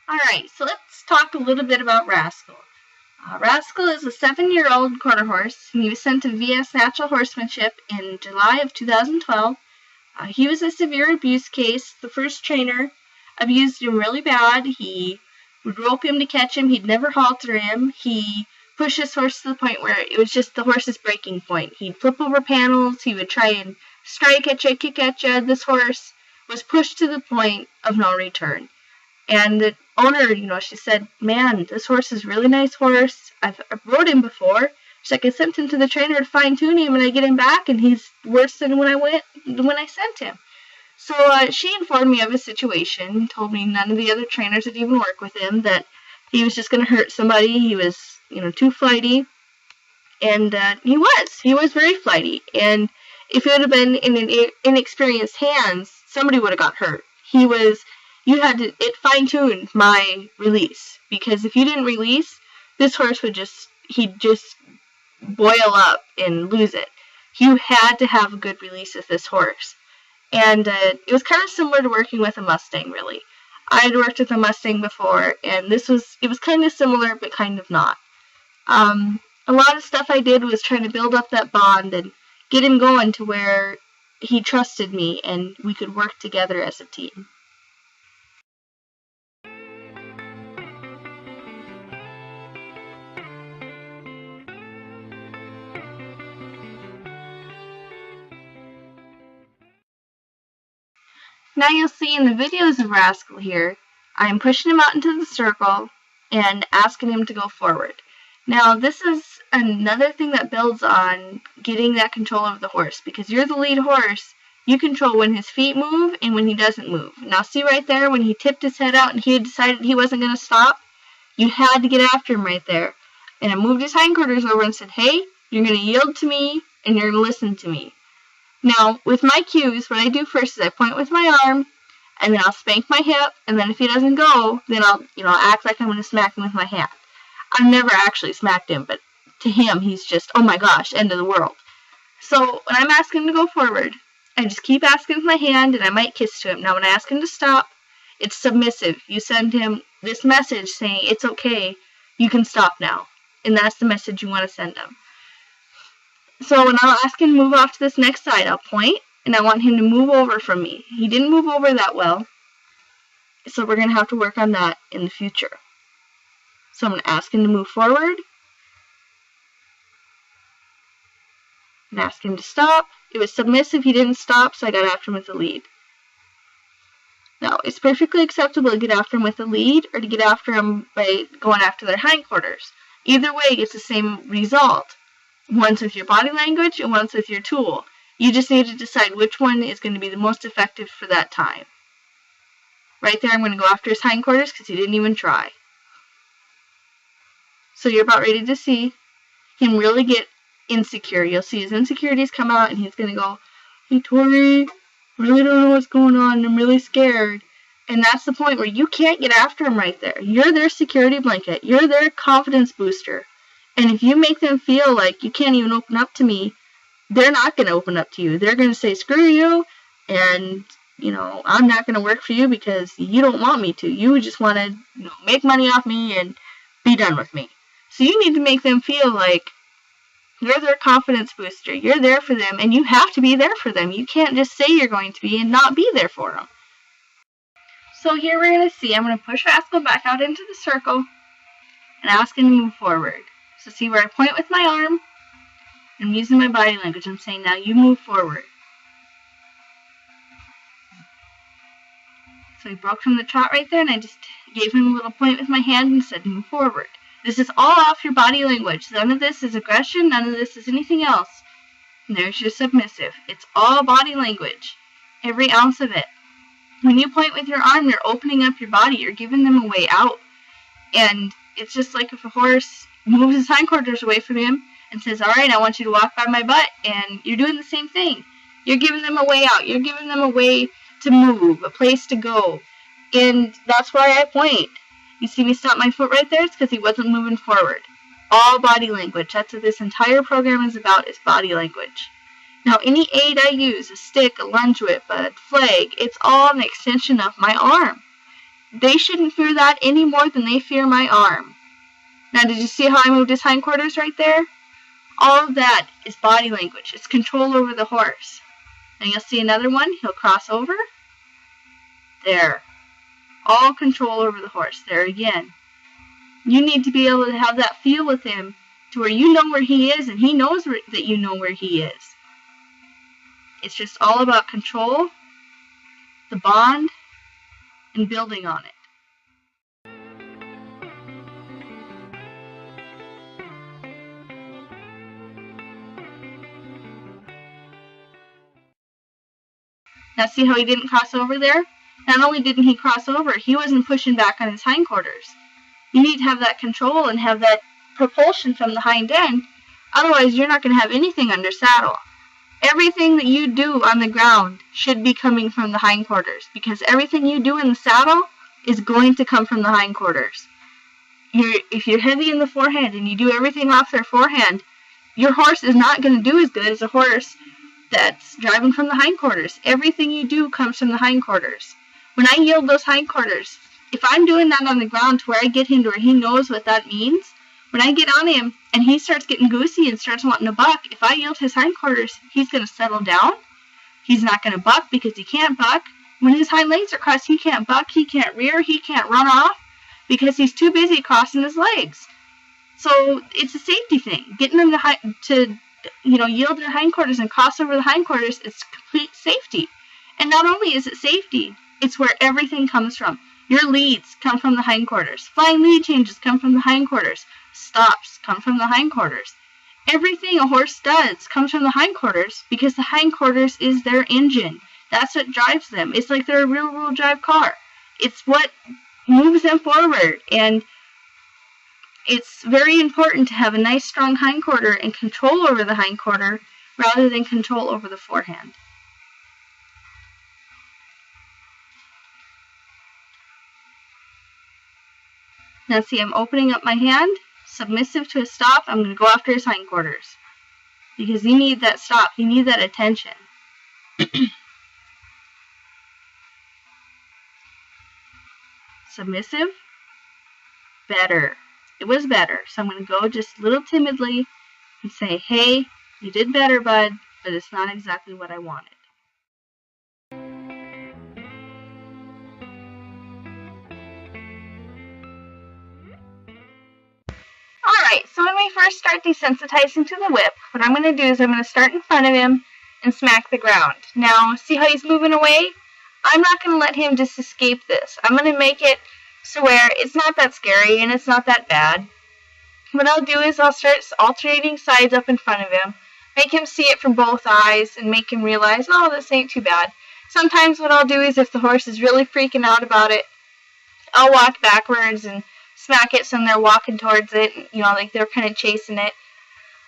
Alright, so let's talk a little bit about Rascal. Rascal is a 7-year-old quarter horse, and he was sent to VSNH Horsemanship in July of 2012. He was a severe abuse case. The first trainer abused him really bad. He would rope him to catch him. He'd never halter him. He pushed his horse to the point where it was just the horse's breaking point. He'd flip over panels. He would try and strike at you, kick at you. This horse was pushed to the point of no return. And the owner, she said, man, this horse is a really nice horse. I've rode him before. She's like, I sent him to the trainer to fine-tune him, and I get him back, and he's worse than when I sent him. So she informed me of his situation, told me none of the other trainers would even work with him, that he was just going to hurt somebody. He was, too flighty. And he was very flighty. And if it would have been in inexperienced hands, somebody would have got hurt. It fine-tuned my release, because if you didn't release, this horse he'd just boil up and lose it. You had to have a good release with this horse. And it was kind of similar to working with a Mustang, really. I had worked with a Mustang before, and it was kind of similar, but kind of not. A lot of stuff I did was trying to build up that bond and get him going to where he trusted me and we could work together as a team. Now you'll see in the videos of Rascal here, I'm pushing him out into the circle and asking him to go forward. Now this is another thing that builds on getting that control of the horse, because you're the lead horse. You control when his feet move and when he doesn't move. Now see right there when he tipped his head out and he had decided he wasn't going to stop? You had to get after him right there. And I moved his hindquarters over and said, hey, you're going to yield to me and you're going to listen to me. Now, with my cues, what I do first is I point with my arm, and then I'll spank my hip, and then if he doesn't go, then I'll act like I'm going to smack him with my hand. I've never actually smacked him, but to him, he's just, oh my gosh, end of the world. So when I'm asking him to go forward, I just keep asking with my hand, and I might kiss to him. Now, when I ask him to stop, it's submissive. You send him this message saying, it's okay, you can stop now. And that's the message you want to send him. So when I'll ask him to move off to this next side, I'll point, and I want him to move over from me. He didn't move over that well, so we're going to have to work on that in the future. So I'm going to ask him to move forward, and ask him to stop. It was submissive, he didn't stop, so I got after him with the lead. Now, it's perfectly acceptable to get after him with the lead, or to get after him by going after their hindquarters. Either way, it's the same result. Once with your body language and once with your tool. You just need to decide which one is going to be the most effective for that time. Right there, I'm going to go after his hindquarters because he didn't even try. So you're about ready to see him really get insecure. You'll see his insecurities come out and he's going to go, hey Tori, I really don't know what's going on and I'm really scared. And that's the point where you can't get after him right there. You're their security blanket. You're their confidence booster. And if you make them feel like you can't even open up to me, they're not going to open up to you. They're going to say, screw you, and, I'm not going to work for you because you don't want me to. You just want to, make money off me and be done with me. So you need to make them feel like you're their confidence booster. You're there for them, and you have to be there for them. You can't just say you're going to be and not be there for them. So here we're going to see, I'm going to push Rascal back out into the circle and ask him to move forward. So see where I point with my arm, I'm using my body language. I'm saying, now you move forward. So he broke from the trot right there, and I just gave him a little point with my hand and said, move forward. This is all off your body language. None of this is aggression. None of this is anything else. And there's your submissive. It's all body language. Every ounce of it. When you point with your arm, you're opening up your body. You're giving them a way out. And it's just like if a horse moves his hindquarters away from him and says, all right, I want you to walk by my butt, and you're doing the same thing. You're giving them a way out. You're giving them a way to move, a place to go. And that's why I point. You see me stop my foot right there? It's because he wasn't moving forward. All body language. That's what this entire program is about, is body language. Now, any aid I use, a stick, a lunge whip, a flag, it's all an extension of my arm. They shouldn't fear that any more than they fear my arm. Now, did you see how I moved his hindquarters right there? All of that is body language. It's control over the horse. And you'll see another one. He'll cross over. There. All control over the horse. There again. You need to be able to have that feel with him to where you know where he is and he knows that you know where he is. It's just all about control, the bond, and building on it. Now see how he didn't cross over there? Not only didn't he cross over, he wasn't pushing back on his hindquarters. You need to have that control and have that propulsion from the hind end. Otherwise, you're not going to have anything under saddle. Everything that you do on the ground should be coming from the hindquarters, because everything you do in the saddle is going to come from the hindquarters. If you're heavy in the forehand and you do everything off their forehand, your horse is not going to do as good as a horse that's driving from the hindquarters. Everything you do comes from the hindquarters. When I yield those hindquarters, if I'm doing that on the ground to where I get him to where he knows what that means, when I get on him and he starts getting goosey and starts wanting to buck, if I yield his hindquarters, he's going to settle down. He's not going to buck because he can't buck. When his hind legs are crossed, he can't buck, he can't rear, he can't run off because he's too busy crossing his legs. So it's a safety thing. Getting them to yield their hindquarters and cross over the hindquarters is complete safety. And not only is it safety, it's where everything comes from. Your leads come from the hindquarters. Flying lead changes come from the hindquarters. Stops come from the hindquarters. Everything a horse does comes from the hindquarters because the hindquarters is their engine. That's what drives them. It's like they're a rear-wheel drive car. It's what moves them forward. And it's very important to have a nice strong hindquarter and control over the hindquarter rather than control over the forehand. Now see, I'm opening up my hand, submissive to a stop. I'm going to go after his hindquarters because you need that stop. You need that attention. Submissive, better. It was better. So I'm going to go just a little timidly and say, hey, you did better, bud, but it's not exactly what I wanted. Alright, so when we first start desensitizing to the whip, what I'm going to do is I'm going to start in front of him and smack the ground. Now, see how he's moving away? I'm not going to let him just escape this. I'm going to make it so where it's not that scary and it's not that bad. What I'll do is I'll start alternating sides up in front of him, make him see it from both eyes, and make him realize, oh, this ain't too bad. Sometimes what I'll do is if the horse is really freaking out about it, I'll walk backwards and smack it so they're walking towards it, like they're kind of chasing it.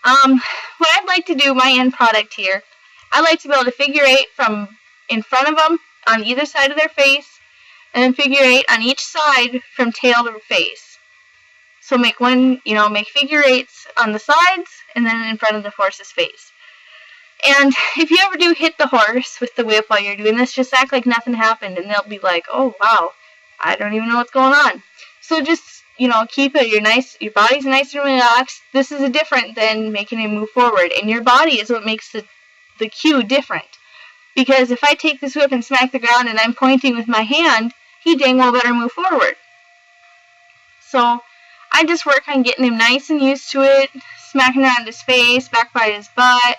What I'd like to do, my end product here, I like to be able to figure eight from in front of them on either side of their face, and then figure eight on each side from tail to face. So make figure eights on the sides and then in front of the horse's face. And if you ever do hit the horse with the whip while you're doing this, just act like nothing happened and they'll be like, oh wow, I don't even know what's going on. So just, keep it, your body's nice and relaxed. This is different than making him move forward. And your body is what makes the cue different. Because if I take this whip and smack the ground and I'm pointing with my hand, he dang well better move forward. So I just work on getting him nice and used to it, smacking around his face, back by his butt.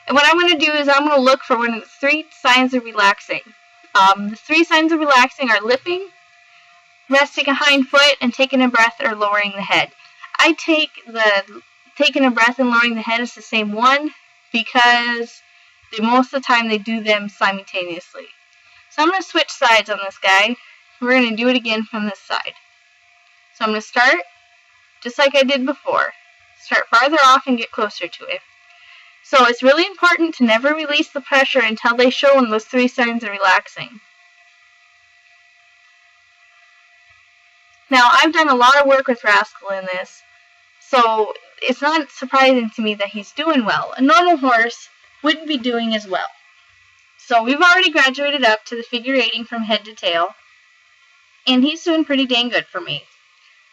And what I'm going to do is I'm going to look for one of the 3 signs of relaxing. The 3 signs of relaxing are lipping, resting a hind foot, and taking a breath or lowering the head. I take taking a breath and lowering the head as the same one because most of the time they do them simultaneously. So I'm going to switch sides on this guy. We're going to do it again from this side. So I'm going to start just like I did before. Start farther off and get closer to it. So it's really important to never release the pressure until they show them those 3 signs of relaxing. Now, I've done a lot of work with Rascal in this, so it's not surprising to me that he's doing well. A normal horse wouldn't be doing as well. So we've already graduated up to the figure eighting from head to tail. and he's doing pretty dang good for me.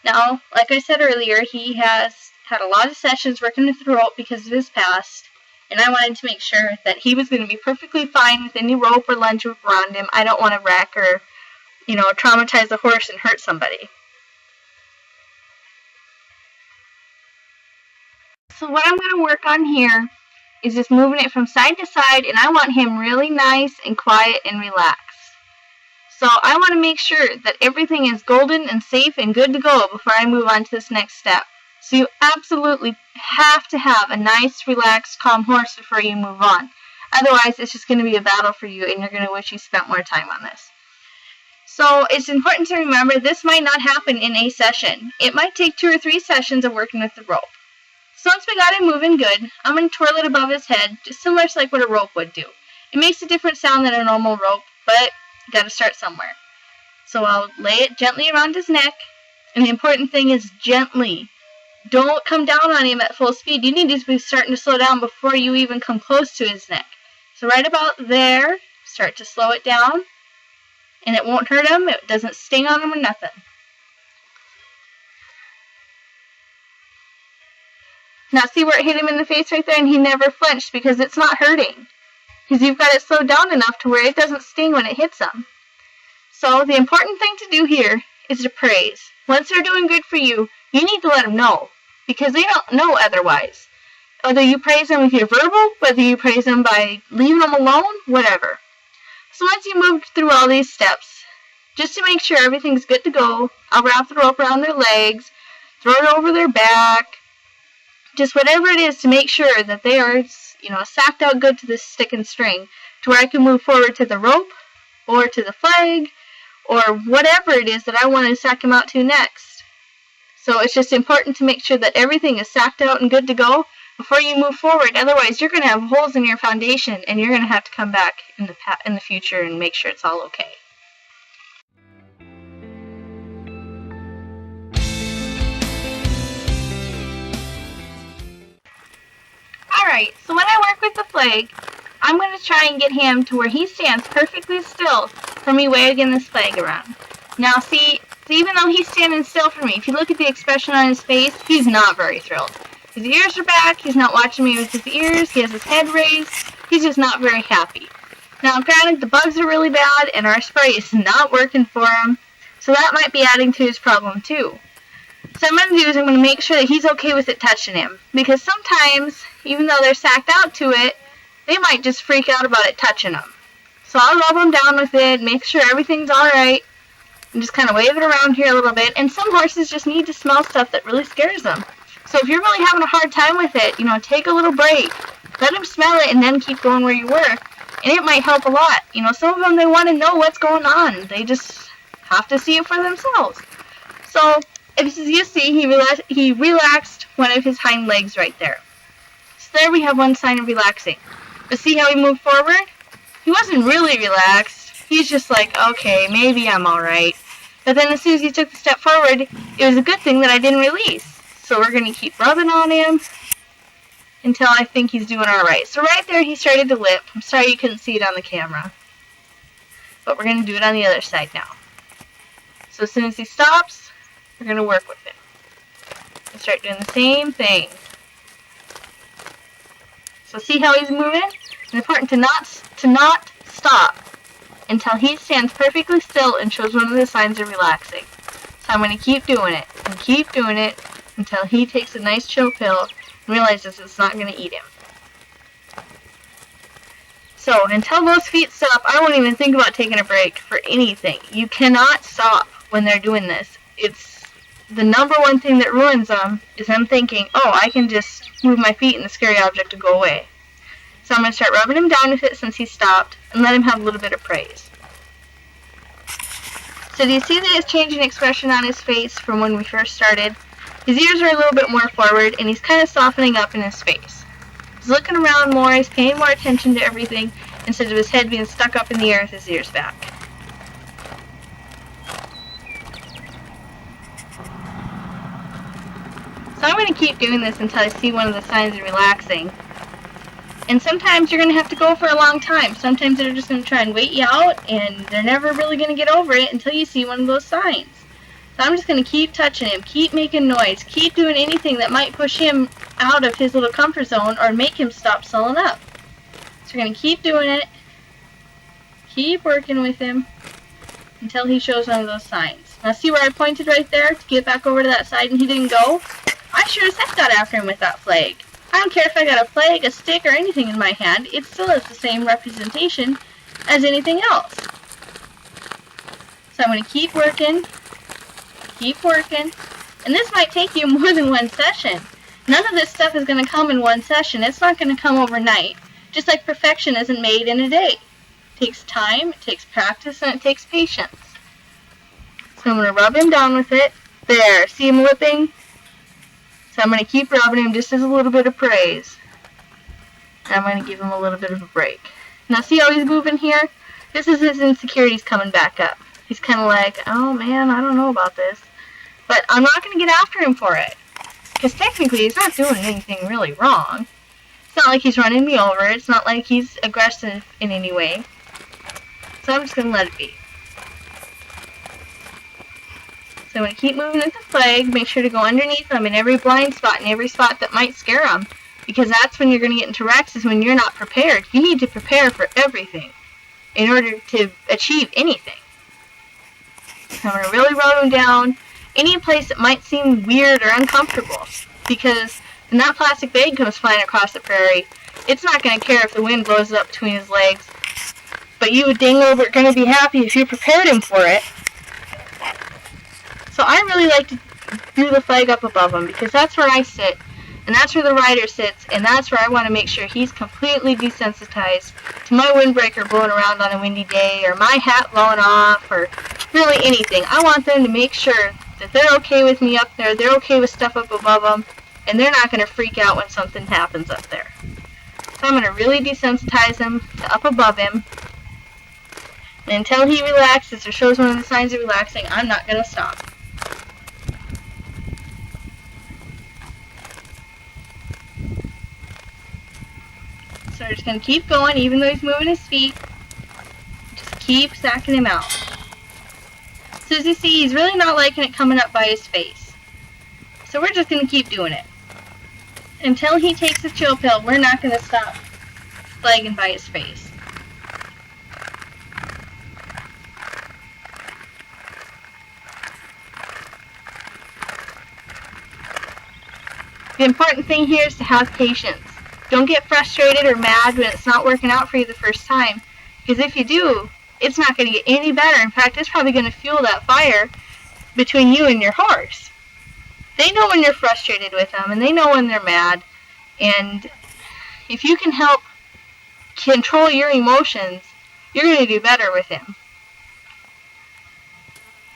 Now, like I said earlier, he has had a lot of sessions working with the rope because of his past, and I wanted to make sure that he was going to be perfectly fine with any rope or lunge rope around him. I don't want to wreck or, traumatize a horse and hurt somebody. So what I'm going to work on here is just moving it from side to side, and I want him really nice and quiet and relaxed. So I want to make sure that everything is golden and safe and good to go before I move on to this next step. So you absolutely have to have a nice, relaxed, calm horse before you move on. Otherwise, it's just going to be a battle for you, and you're going to wish you spent more time on this. So it's important to remember this might not happen in a session. It might take 2 or 3 sessions of working with the rope. So once we got him moving good, I'm going to twirl it above his head, just similar to like what a rope would do. It makes a different sound than a normal rope, but you got to start somewhere. So I'll lay it gently around his neck, and the important thing is gently. Don't come down on him at full speed. You need to be starting to slow down before you even come close to his neck. So right about there, start to slow it down, and it won't hurt him. It doesn't sting on him or nothing. Now see where it hit him in the face right there, and he never flinched because it's not hurting. Because you've got it slowed down enough to where it doesn't sting when it hits him. So the important thing to do here is to praise. Once they're doing good for you, you need to let them know, because they don't know otherwise. Whether you praise them with your verbal, whether you praise them by leaving them alone, whatever. So once you move through all these steps, just to make sure everything's good to go, I'll wrap the rope around their legs, throw it over their back, just whatever it is to make sure that they are, sacked out good to this stick and string, to where I can move forward to the rope, or to the flag, or whatever it is that I want to sack them out to next. So it's just important to make sure that everything is sacked out and good to go before you move forward. Otherwise, you're going to have holes in your foundation, and you're going to have to come back in the future and make sure it's all okay. Alright, so when I work with the flag, I'm going to try and get him to where he stands perfectly still for me wagging this flag around. Now see, even though he's standing still for me, if you look at the expression on his face, he's not very thrilled. His ears are back, he's not watching me with his ears, he has his head raised, he's just not very happy. Now granted, the bugs are really bad and our spray is not working for him, so that might be adding to his problem too. So what I'm going to do is I'm going to make sure that he's okay with it touching him, because sometimes, even though they're sacked out to it, they might just freak out about it touching them. So I'll rub them down with it, make sure everything's alright, and just kind of wave it around here a little bit. And some horses just need to smell stuff that really scares them. So if you're really having a hard time with it, take a little break. Let them smell it and then keep going where you were. And it might help a lot. Some of them, they want to know what's going on. They just have to see it for themselves. So as you see, he relaxed one of his hind legs right there. So there we have one sign of relaxing. But see how he moved forward? He wasn't really relaxed. He's just like, okay, maybe I'm alright. But then as soon as he took the step forward, it was a good thing that I didn't release. So we're going to keep rubbing on him until I think he's doing alright. So right there he started to lip. I'm sorry you couldn't see it on the camera. But we're going to do it on the other side now. So as soon as he stops, we're going to work with it. And start doing the same thing. So see how he's moving? It's important to not stop until he stands perfectly still and shows one of the signs of relaxing. So I'm going to keep doing it and keep doing it until he takes a nice chill pill and realizes it's not going to eat him. So until those feet stop, I won't even think about taking a break for anything. You cannot stop when they're doing this. It's the number one thing that ruins them is them thinking, oh, I can just move my feet and the scary object will go away. So I'm going to start rubbing him down with it since he stopped and let him have a little bit of praise. So do you see that it's changing expression on his face from when we first started? His ears are a little bit more forward and he's kind of softening up in his face. He's looking around more, he's paying more attention to everything instead of his head being stuck up in the air with his ears back. So I'm going to keep doing this until I see one of the signs of relaxing. And sometimes you're going to have to go for a long time. Sometimes they're just going to try and wait you out, and they're never really going to get over it until you see one of those signs. So I'm just going to keep touching him, keep making noise, keep doing anything that might push him out of his little comfort zone or make him stop sulling up. So we're going to keep doing it, keep working with him until he shows one of those signs. Now see where I pointed right there to get back over to that side and he didn't go? I sure as heck got after him with that flag. I don't care if I got a flag, a stick, or anything in my hand, it still has the same representation as anything else. So I'm going to keep working, and this might take you more than one session. None of this stuff is going to come in one session. It's not going to come overnight. Just like perfection isn't made in a day. It takes time, it takes practice, and it takes patience. So I'm going to rub him down with it. There, see him whipping? So I'm going to keep rubbing him just as a little bit of praise. And I'm going to give him a little bit of a break. Now see how he's moving here? This is his insecurities coming back up. He's kind of like, oh man, I don't know about this. But I'm not going to get after him for it. Because technically he's not doing anything really wrong. It's not like he's running me over. It's not like he's aggressive in any way. So I'm just going to let it be. So I'm going to keep moving with the flag. Make sure to go underneath them in every blind spot and every spot that might scare them. Because that's when you're going to get into wrecks, is when you're not prepared. You need to prepare for everything in order to achieve anything. So I'm going to really rub them down any place that might seem weird or uncomfortable. Because when that plastic bag comes flying across the prairie, it's not going to care if the wind blows it up between his legs. But you dang over are going to be happy if you prepared him for it. So I really like to do the flag up above him because that's where I sit. And that's where the rider sits. And that's where I want to make sure he's completely desensitized to my windbreaker blowing around on a windy day, or my hat blowing off, or really anything. I want them to make sure that they're okay with me up there, they're okay with stuff up above them, and they're not going to freak out when something happens up there. So I'm going to really desensitize him to up above him. And until he relaxes or shows one of the signs of relaxing, I'm not going to stop. So we're just going to keep going, even though he's moving his feet. Just keep sacking him out. So as you see, he's really not liking it coming up by his face. So we're just going to keep doing it. Until he takes a chill pill, we're not going to stop flagging by his face. The important thing here is to have patience. Don't get frustrated or mad when it's not working out for you the first time. Because if you do, it's not going to get any better. In fact, it's probably going to fuel that fire between you and your horse. They know when you're frustrated with them, and they know when they're mad. And if you can help control your emotions, you're going to do better with him.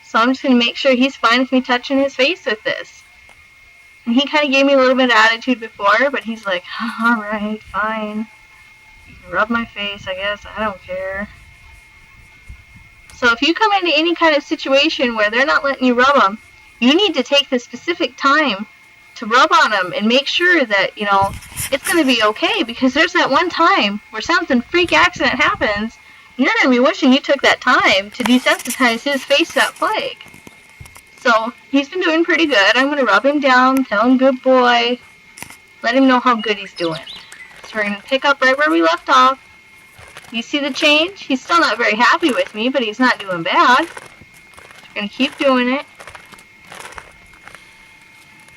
So I'm just going to make sure he's fine with me touching his face with this. And he kind of gave me a little bit of attitude before, but he's like, alright, fine. You can rub my face, I guess, I don't care. So if you come into any kind of situation where they're not letting you rub them, you need to take the specific time to rub on them and make sure that, it's going to be okay. Because there's that one time where something freak accident happens, and you're going to be wishing you took that time to desensitize his face to that plague. So he's been doing pretty good. I'm going to rub him down, tell him good boy, let him know how good he's doing. So we're going to pick up right where we left off. You see the change? He's still not very happy with me, but he's not doing bad. So we're going to keep doing it.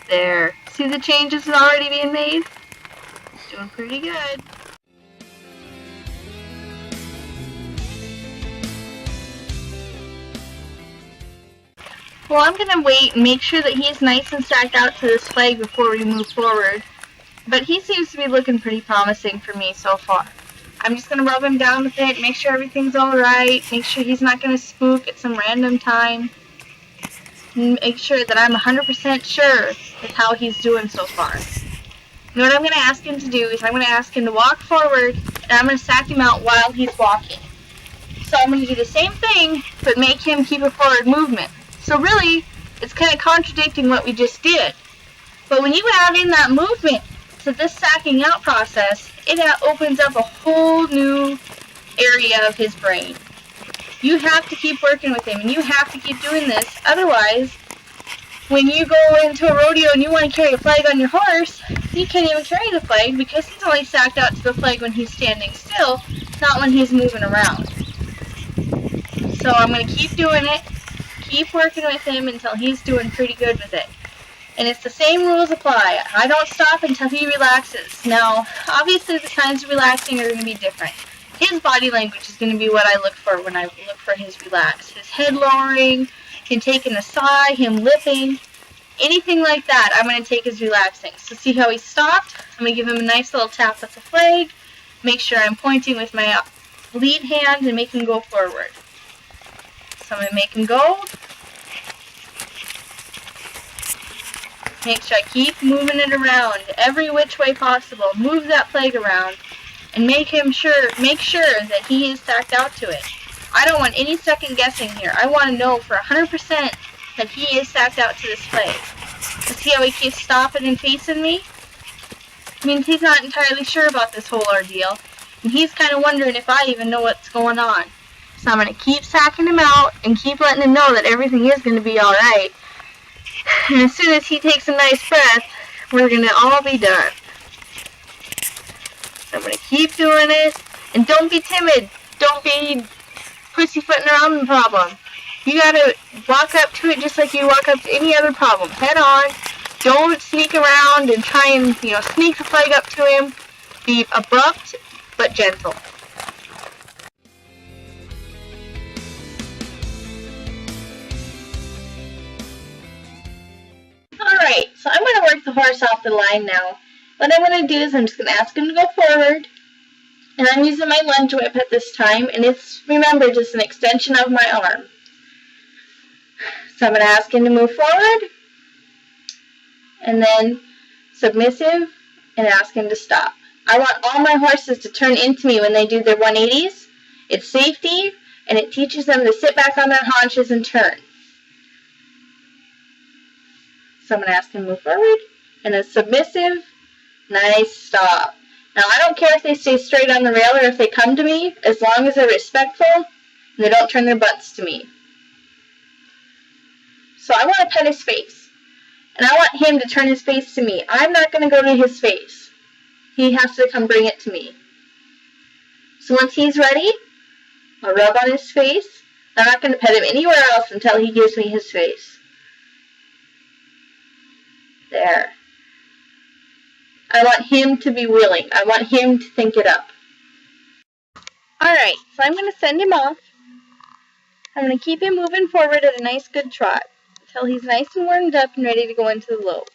There. See the changes already being made? Doing pretty good. Well, I'm going to wait and make sure that he's nice and stacked out to this flag before we move forward. But he seems to be looking pretty promising for me so far. I'm just going to rub him down with it, make sure everything's alright, make sure he's not going to spook at some random time. And make sure that I'm 100% sure with how he's doing so far. You know what I'm going to ask him to do is I'm going to ask him to walk forward, and I'm going to sack him out while he's walking. So I'm going to do the same thing, but make him keep a forward movement. So really, it's kind of contradicting what we just did. But when you add in that movement, notice that this sacking out process, it opens up a whole new area of his brain. You have to keep working with him, and you have to keep doing this. Otherwise, when you go into a rodeo and you want to carry a flag on your horse, you can't even carry the flag because he's only sacked out to the flag when he's standing still, not when he's moving around. So I'm going to keep doing it, keep working with him until he's doing pretty good with it. And it's the same rules apply. I don't stop until he relaxes. Now, obviously the signs of relaxing are going to be different. His body language is going to be what I look for when I look for his relax. His head lowering, him taking a sigh, him lipping, anything like that I'm going to take as relaxing. So see how he stopped? I'm going to give him a nice little tap with the flag. Make sure I'm pointing with my lead hand and make him go forward. So I'm going to make him go. Make sure I keep moving it around every which way possible. Move that flag around and make sure that he is sacked out to it. I don't want any second guessing here. I want to know for 100% that he is sacked out to this flag. Let's see how he keeps stopping and facing me. I mean, he's not entirely sure about this whole ordeal, and he's kind of wondering if I even know what's going on. So I'm going to keep sacking him out and keep letting him know that everything is going to be alright. And as soon as he takes a nice breath, we're going to all be done. So I'm going to keep doing it. And don't be timid. Don't be pussyfooting around the problem. You got to walk up to it just like you walk up to any other problem. Head on. Don't sneak around and try and, sneak the flag up to him. Be abrupt but gentle. Alright, so I'm going to work the horse off the line now. What I'm going to do is I'm just going to ask him to go forward. And I'm using my lunge whip at this time. And it's, remember, just an extension of my arm. So I'm going to ask him to move forward. And then submissive and ask him to stop. I want all my horses to turn into me when they do their 180s. It's safety, and it teaches them to sit back on their haunches and turn. So I'm going to ask him to move forward, and then submissive, nice stop. Now I don't care if they stay straight on the rail or if they come to me, as long as they're respectful and they don't turn their butts to me. So I want to pet his face, and I want him to turn his face to me. I'm not going to go to his face. He has to come bring it to me. So once he's ready, I'll rub on his face. I'm not going to pet him anywhere else until he gives me his face. There. I want him to be willing. I want him to think it up. Alright, so I'm going to send him off. I'm going to keep him moving forward at a nice good trot until he's nice and warmed up and ready to go into the lope.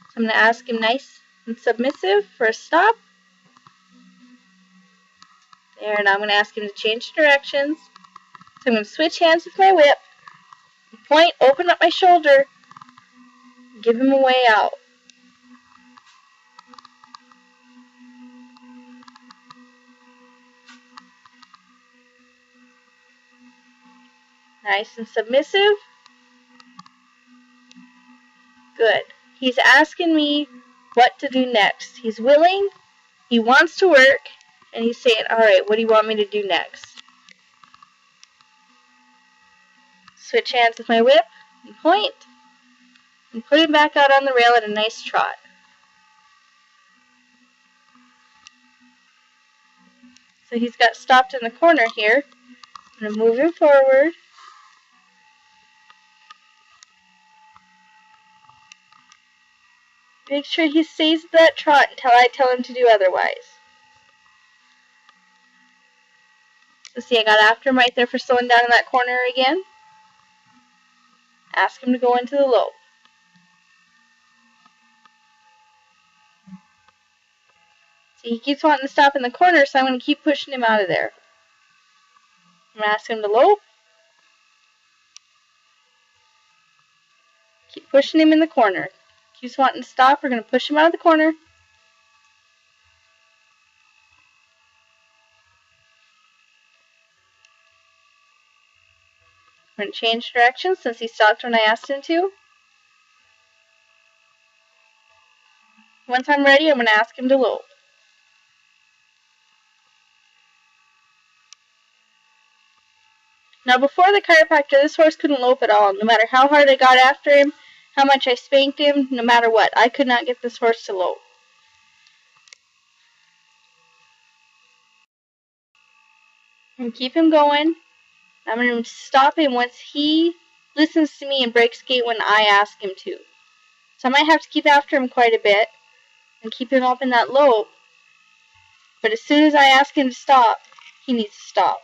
So I'm going to ask him nice and submissive for a stop. There, and I'm going to ask him to change directions. So I'm going to switch hands with my whip, point, open up my shoulder, give him a way out. Nice and submissive. Good. He's asking me what to do next. He's willing, he wants to work, and he's saying, alright, what do you want me to do next? Switch hands with my whip, and point, and put him back out on the rail at a nice trot. So he's got stopped in the corner here. I'm going to move him forward. Make sure he stays at that trot until I tell him to do otherwise. So see, I got after him right there for slowing down in that corner again. Ask him to go into the lope. See, he keeps wanting to stop in the corner, so I'm going to keep pushing him out of there. I'm going to ask him to lope. Keep pushing him in the corner. Keeps wanting to stop, we're going to push him out of the corner. We're going to change directions since he stopped when I asked him to. Once I'm ready, I'm going to ask him to lope. Now, before the chiropractor, this horse couldn't lope at all. No matter how hard I got after him, how much I spanked him, no matter what, I could not get this horse to lope. And keep him going. I'm going to stop him once he listens to me and breaks gait when I ask him to. So I might have to keep after him quite a bit and keep him up in that lope. But as soon as I ask him to stop, he needs to stop.